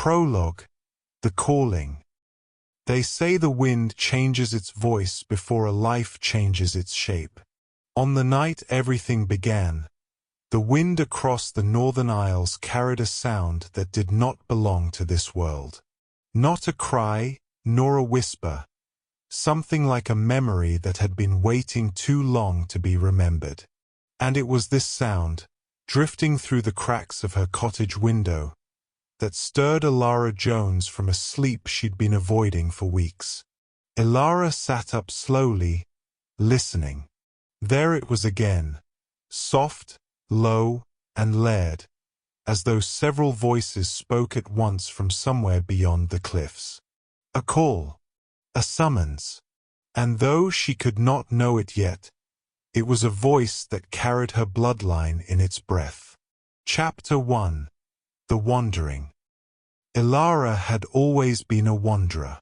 Prologue. The Calling. They say the wind changes its voice before a life changes its shape. On the night everything began, the wind across the northern isles carried a sound that did not belong to this world. Not a cry, nor a whisper. Something like a memory that had been waiting too long to be remembered. And it was this sound, drifting through the cracks of her cottage window, that stirred Elara Jones from a sleep she'd been avoiding for weeks. Elara sat up slowly, listening. There it was again, soft, low, and layered, as though several voices spoke at once from somewhere beyond the cliffs. A call, a summons, and though she could not know it yet, it was a voice that carried her bloodline in its breath. Chapter 1. The Wandering. Elara had always been a wanderer.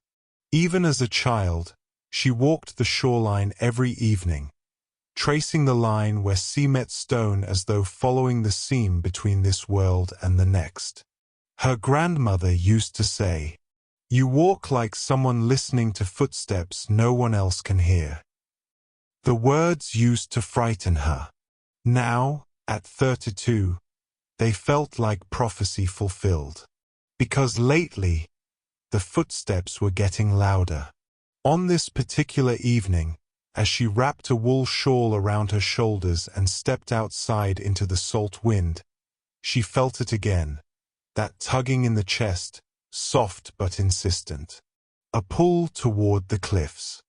Even as a child, she walked the shoreline every evening, tracing the line where sea met stone as though following the seam between this world and the next. Her grandmother used to say, "You walk like someone listening to footsteps no one else can hear." The words used to frighten her. Now, at 32, they felt like prophecy fulfilled. Because lately, the footsteps were getting louder. On this particular evening, as she wrapped a wool shawl around her shoulders and stepped outside into the salt wind, she felt it again, that tugging in the chest, soft but insistent. A pull toward the cliffs,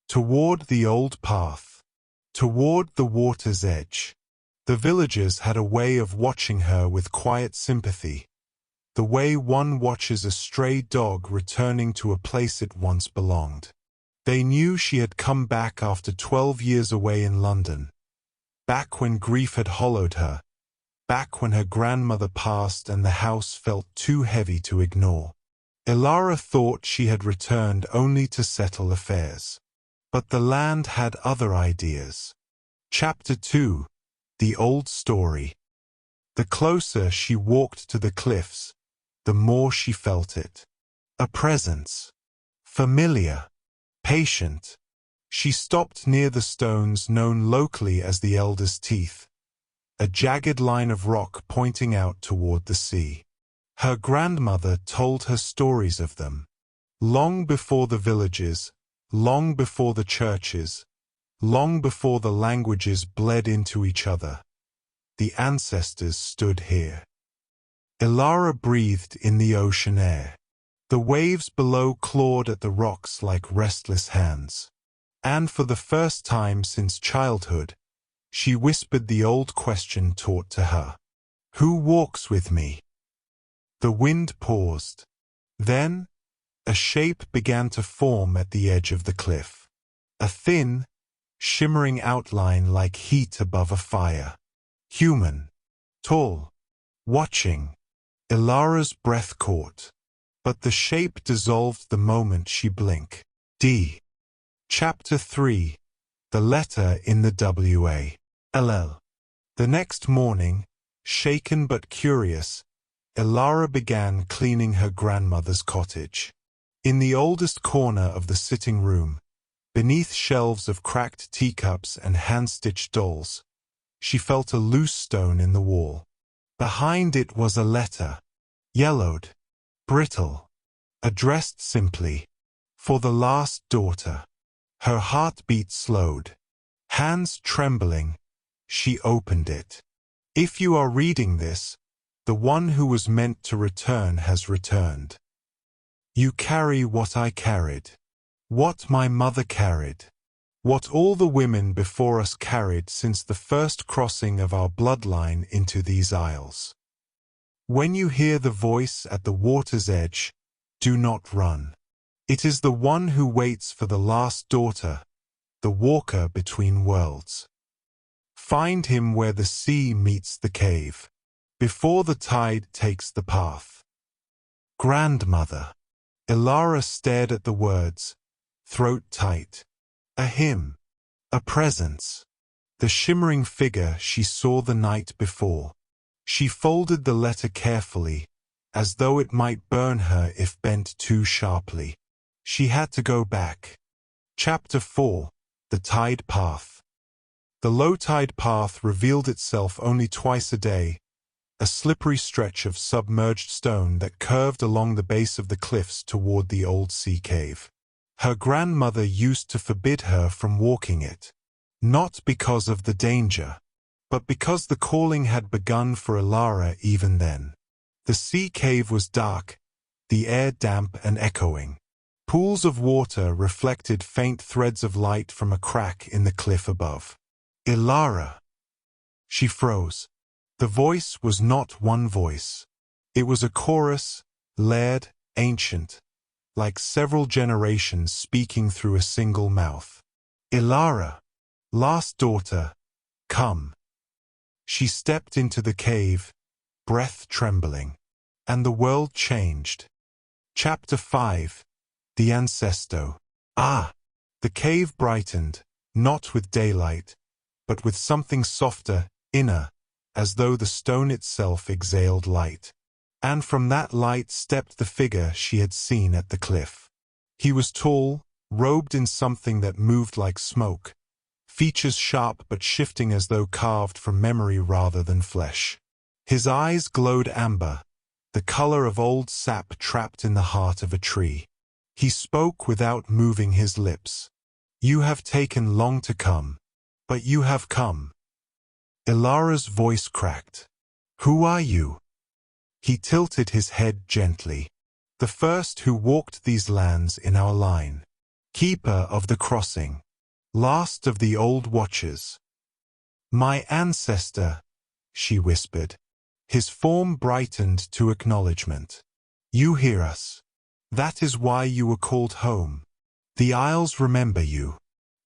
toward the old path, toward the water's edge. The villagers had a way of watching her with quiet sympathy, the way one watches a stray dog returning to a place it once belonged. They knew she had come back after 12 years away in London, back when grief had hollowed her, back when her grandmother passed and the house felt too heavy to ignore. Elara thought she had returned only to settle affairs. But the land had other ideas. Chapter 2. The Old Story. The closer she walked to the cliffs, the more she felt it. A presence. Familiar. Patient. She stopped near the stones known locally as the Elder's Teeth, a jagged line of rock pointing out toward the sea. Her grandmother told her stories of them. Long before the villages, long before the churches, long before the languages bled into each other, the ancestors stood here. Elara breathed in the ocean air. The waves below clawed at the rocks like restless hands. And for the first time since childhood, she whispered the old question taught to her. Who walks with me? The wind paused. Then, a shape began to form at the edge of the cliff. A thin, shimmering outline like heat above a fire. Human. Tall. Watching. Elara's breath caught. But the shape dissolved the moment she blinked. Chapter 3. The Letter in the WALL. The next morning, shaken but curious, Elara began cleaning her grandmother's cottage. In the oldest corner of the sitting room, beneath shelves of cracked teacups and hand-stitched dolls, she felt a loose stone in the wall. Behind it was a letter, yellowed, brittle, addressed simply, "For the last daughter." Her heartbeat slowed. Hands trembling, she opened it. If you are reading this, the one who was meant to return has returned. You carry what I carried, what my mother carried, what all the women before us carried since the first crossing of our bloodline into these isles. When you hear the voice at the water's edge, do not run. It is the one who waits for the last daughter, the walker between worlds. Find him where the sea meets the cave, before the tide takes the path. Grandmother. Elara stared at the words, throat tight. A hymn. A presence. The shimmering figure she saw the night before. She folded the letter carefully, as though it might burn her if bent too sharply. She had to go back. Chapter 4. The Tide Path. The low tide path revealed itself only twice a day, a slippery stretch of submerged stone that curved along the base of the cliffs toward the old sea cave. Her grandmother used to forbid her from walking it, not because of the danger, but because the calling had begun for Elara even then. The sea cave was dark, the air damp and echoing. Pools of water reflected faint threads of light from a crack in the cliff above. Elara. She froze. The voice was not one voice. It was a chorus, layered, ancient, like several generations speaking through a single mouth. Elara, last daughter, come. She stepped into the cave, breath trembling, and the world changed. Chapter 5. The Ancesto. Ah! The cave brightened, not with daylight, but with something softer, inner, as though the stone itself exhaled light. And from that light stepped the figure she had seen at the cliff. He was tall, robed in something that moved like smoke, features sharp but shifting as though carved from memory rather than flesh. His eyes glowed amber, the color of old sap trapped in the heart of a tree. He spoke without moving his lips. You have taken long to come, but you have come. Elara's voice cracked. Who are you? He tilted his head gently. The first who walked these lands in our line. Keeper of the crossing. Last of the old watchers. My ancestor, she whispered. His form brightened to acknowledgement. You hear us. That is why you were called home. The isles remember you.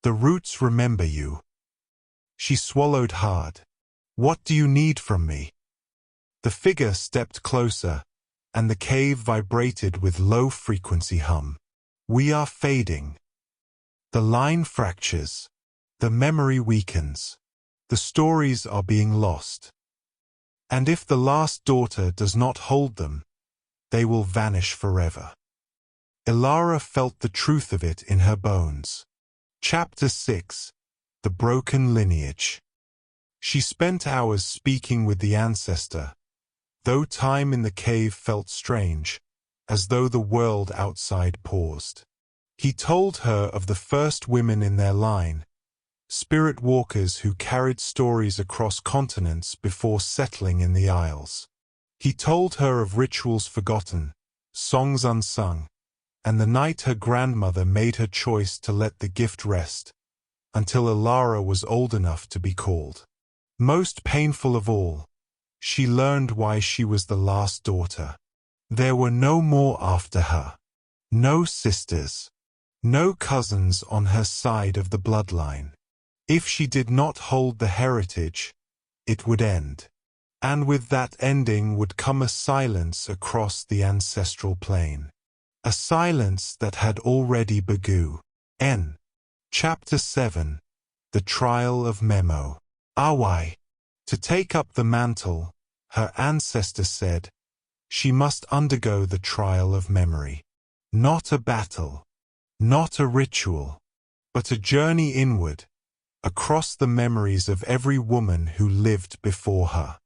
The roots remember you. She swallowed hard. What do you need from me? The figure stepped closer, and the cave vibrated with low-frequency hum. We are fading. The line fractures. The memory weakens. The stories are being lost. And if the last daughter does not hold them, they will vanish forever. Elara felt the truth of it in her bones. Chapter 6. The Broken Lineage. She spent hours speaking with the ancestor, though time in the cave felt strange, as though the world outside paused. He told her of the first women in their line, spirit walkers who carried stories across continents before settling in the Isles. He told her of rituals forgotten, songs unsung, and the night her grandmother made her choice to let the gift rest, until Elara was old enough to be called. Most painful of all, she learned why she was the last daughter. There were no more after her. No sisters. No cousins on her side of the bloodline. If she did not hold the heritage, it would end. And with that ending would come a silence across the ancestral plane. A silence that had already begun. Chapter 7. The Trial of Memo. Awai. To take up the mantle, her ancestor said, she must undergo the trial of memory. Not a battle, not a ritual, but a journey inward, across the memories of every woman who lived before her.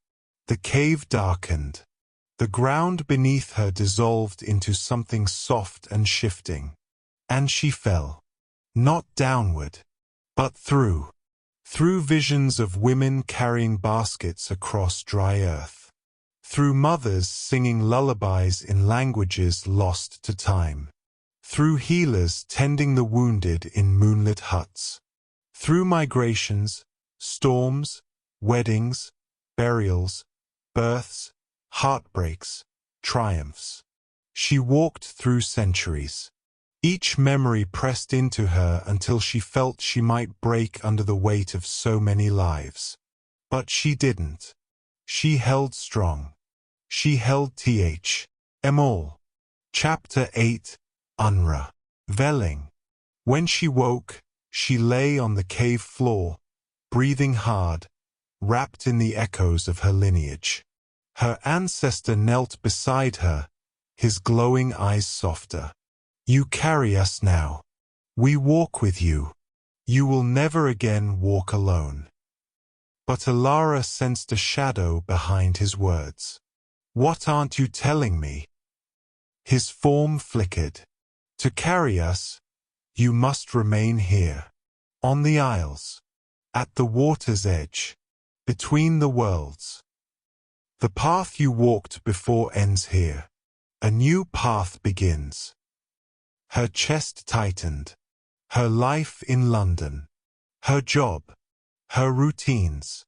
The cave darkened. The ground beneath her dissolved into something soft and shifting. And she fell. Not downward, but through visions of women carrying baskets across dry earth. Through mothers singing lullabies in languages lost to time. Through healers tending the wounded in moonlit huts. Through migrations, storms, weddings, burials, births, heartbreaks, triumphs. She walked through centuries. Each memory pressed into her until she felt she might break under the weight of so many lives. But she didn't. She held strong. She held all. Chapter 8. Unra. Velling. When she woke, she lay on the cave floor, breathing hard, wrapped in the echoes of her lineage. Her ancestor knelt beside her, his glowing eyes softer. You carry us now. We walk with you. You will never again walk alone. But Elara sensed a shadow behind his words. What aren't you telling me? His form flickered. To carry us, you must remain here. On the Isles. At the water's edge. Between the worlds. The path you walked before ends here. A new path begins. Her chest tightened. Her life in London. Her job. Her routines.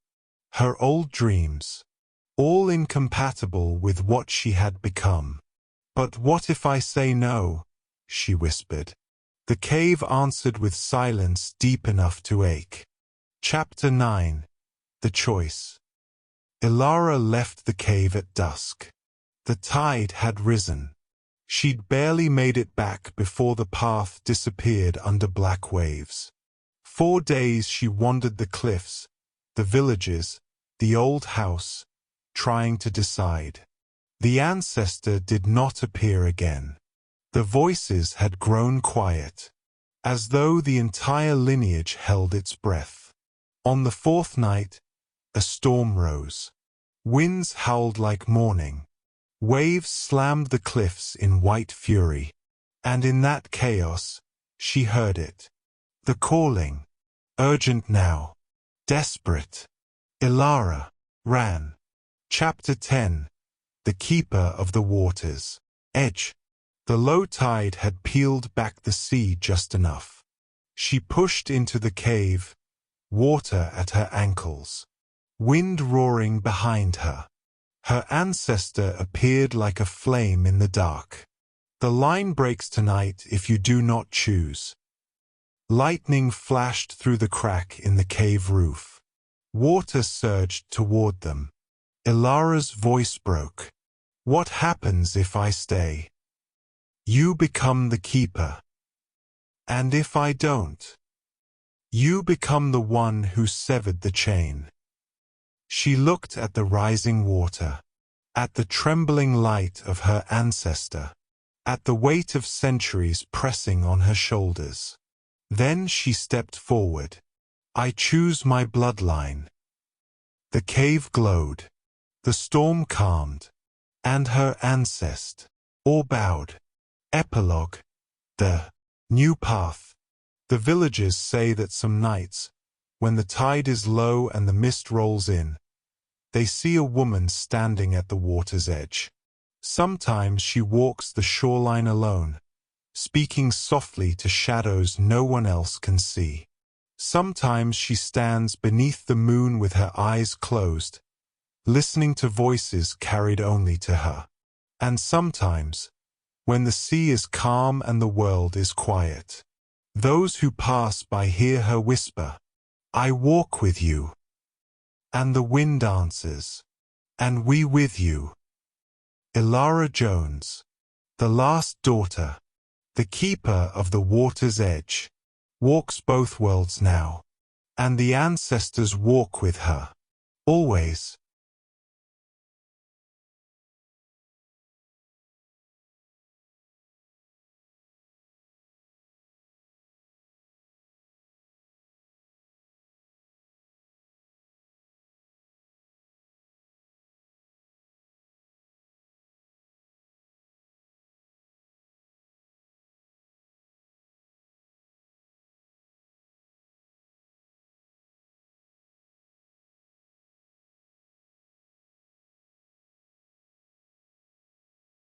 Her old dreams. All incompatible with what she had become. But what if I say no? She whispered. The cave answered with silence deep enough to ache. Chapter 9. The Choice. Elara left the cave at dusk. The tide had risen. She'd barely made it back before the path disappeared under black waves. 4 days she wandered the cliffs, the villages, the old house, trying to decide. The ancestor did not appear again. The voices had grown quiet, as though the entire lineage held its breath. On the 4th night, a storm rose. Winds howled like mourning. Waves slammed the cliffs in white fury. And in that chaos, she heard it. The calling. Urgent now. Desperate. Elara ran. Chapter 10. The Keeper of the Waters. Edge. The low tide had peeled back the sea just enough. She pushed into the cave, water at her ankles. Wind roaring behind her. Her ancestor appeared like a flame in the dark. The line breaks tonight if you do not choose. Lightning flashed through the crack in the cave roof. Water surged toward them. Elara's voice broke. What happens if I stay? You become the keeper. And if I don't? You become the one who severed the chain. She looked at the rising water, at the trembling light of her ancestor, at the weight of centuries pressing on her shoulders. Then she stepped forward. I choose my bloodline. The cave glowed. The storm calmed. And her ancestor all bowed. Epilogue. The new path. The villagers say that some nights, when the tide is low and the mist rolls in, they see a woman standing at the water's edge. Sometimes she walks the shoreline alone, speaking softly to shadows no one else can see. Sometimes she stands beneath the moon with her eyes closed, listening to voices carried only to her. And sometimes, when the sea is calm and the world is quiet, those who pass by hear her whisper, I walk with you. And the wind answers, and we with you. Elara Jones, the last daughter, the keeper of the water's edge, walks both worlds now, and the ancestors walk with her, always.